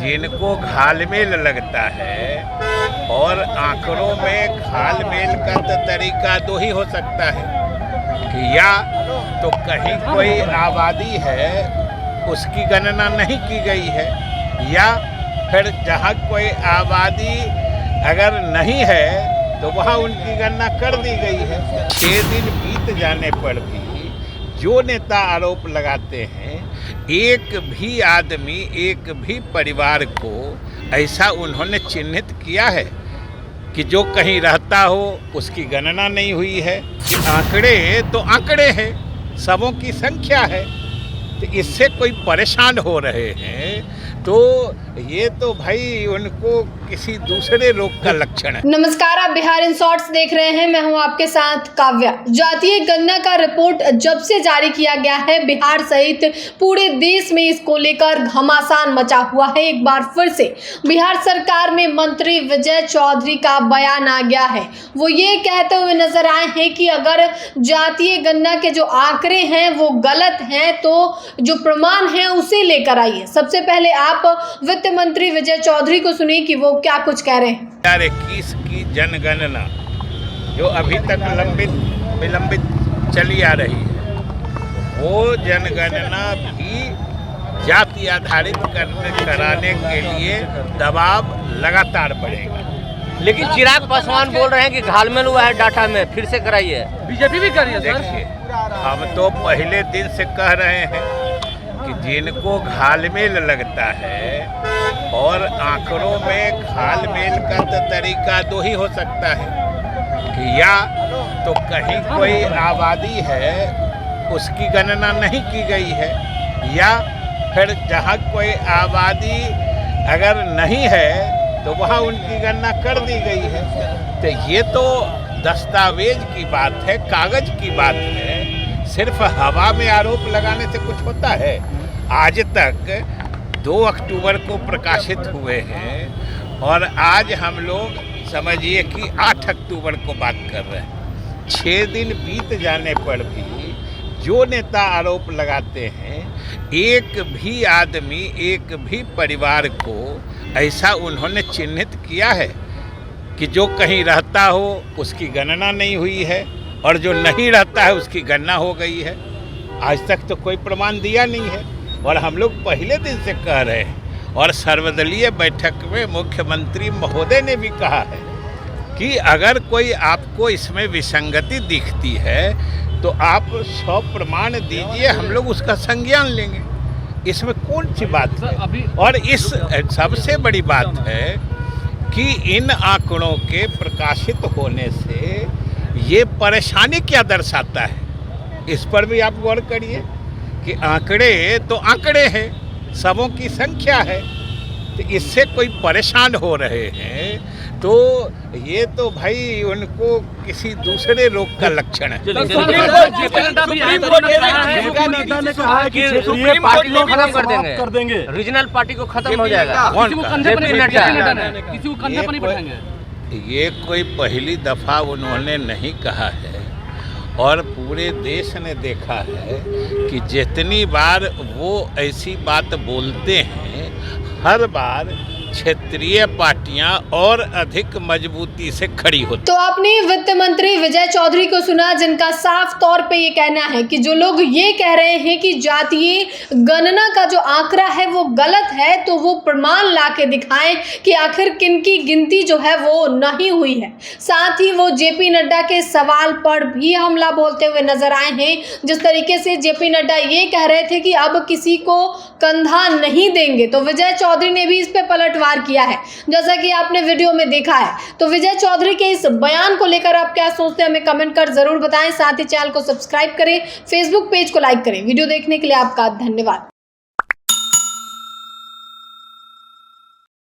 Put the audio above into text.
जिनको घालमेल लगता है, और आंकड़ों में घालमेल का तो तरीका दो ही हो सकता है कि या तो कहीं कोई आबादी है उसकी गणना नहीं की गई है, या फिर जहाँ कोई आबादी अगर नहीं है तो वहाँ उनकी गणना कर दी गई है। 6 दिन बीत जाने पर भी जो नेता आरोप लगाते हैं, एक भी आदमी, एक भी परिवार को ऐसा उन्होंने चिन्हित किया है कि जो कहीं रहता हो उसकी गणना नहीं हुई है। आंकड़े तो आंकड़े हैं, सबों की संख्या है, तो इससे कोई परेशान हो रहे हैं तो ये तो भाई उनको किसी दूसरे रोग का लक्षण है। नमस्कार, आप बिहार इन शॉर्ट्स देख रहे हैं, मैं हूं आपके साथ काव्या। जातीय गणना का रिपोर्ट जब से जारी किया गया है, बिहार सहित पूरे देश में इसको लेकर घमासान मचा हुआ है। एक बार फिर से बिहार सरकार में मंत्री विजय चौधरी का बयान आ गया है। वो ये कहते हुए नजर आए हैं कि अगर जातीय गणना के जो आंकड़े हैं वो गलत हैं तो जो प्रमाण है उसे लेकर आइए। सबसे पहले आप वित्त मंत्री विजय चौधरी को सुनिए कि वो क्या कुछ कह रहे हैं। 2021 की जनगणना जो अभी तक विलंबित चली आ रही है, वो जनगणना भी जाति आधारित कराने के लिए दबाव लगातार बढ़ेगा। लेकिन चिराग पासवान बोल रहे हैं कि घालमेल हुआ है डाटा में, फिर से कराइए। बीजेपी भी करिए। देखिए, हम तो पहले दिन से कह रहे हैं कि जिनको घालमेल लगता है, और आंकड़ों में घालमेल का तो तरीका दो ही हो सकता है कि या तो कहीं कोई आबादी है उसकी गणना नहीं की गई है, या फिर जहाँ कोई आबादी अगर नहीं है तो वहाँ उनकी गणना कर दी गई है। तो ये तो दस्तावेज की बात है, कागज की बात है। सिर्फ हवा में आरोप लगाने से कुछ होता है? आज तक 2 अक्टूबर को प्रकाशित हुए हैं और आज हम लोग समझिए कि 8 अक्टूबर को बात कर रहे हैं। 6 दिन बीत जाने पर भी जो नेता आरोप लगाते हैं, एक भी आदमी, एक भी परिवार को ऐसा उन्होंने चिन्हित किया है कि जो कहीं रहता हो उसकी गणना नहीं हुई है, और जो नहीं रहता है उसकी गणना हो गई है। आज तक तो कोई प्रमाण दिया नहीं है, और हम लोग पहले दिन से कह रहे हैं, और सर्वदलीय बैठक में मुख्यमंत्री महोदय ने भी कहा है कि अगर कोई आपको इसमें विसंगति दिखती है तो आप 100 प्रमाण दीजिए, हम लोग उसका संज्ञान लेंगे। इसमें कौन सी बात है? और इस सबसे बड़ी बात है कि इन आंकड़ों के प्रकाशित होने से ये परेशानी क्या दर्शाता है, इस पर भी आप गौर करिए कि आंकड़े तो आंकड़े हैं, सबों की संख्या है, तो इससे कोई परेशान हो रहे हैं तो ये तो भाई उनको किसी दूसरे रोग का लक्षण है। कर देंगे, रीजनल पार्टी को खत्म हो जाएगा। ये कोई पहली दफा उन्होंने नहीं कहा है, और पूरे देश ने देखा है कि जितनी बार वो ऐसी बात बोलते हैं, हर बार क्षेत्रीय पार्टियां और अधिक मजबूती से खड़ी होती। तो आपने वित्त मंत्री विजय चौधरी को सुना, जिनका साफ तौर पे ये कहना है कि जो लोग ये कह रहे हैं कि जातीय गणना का जो आंकड़ा है वो गलत है, तो वो प्रमाण ला के दिखाएं कि आखिर किनकी गिनती जो है वो नहीं हुई है। साथ ही वो जेपी नड्डा के सवाल पर भी हमला बोलते हुए नजर आए हैं। जिस तरीके से जेपी नड्डा ये कह रहे थे कि अब किसी को कंधा नहीं देंगे, तो विजय चौधरी ने भी इस पे पलटवार किया है, जैसा कि आपने वीडियो में देखा है। तो विजय चौधरी के इस बयान को लेकर आप क्या सोचते हैं, हमें कमेंट कर जरूर बताएं। साथ ही चैनल को सब्सक्राइब करें, फेसबुक पेज को लाइक करें। वीडियो देखने के लिए आपका धन्यवाद।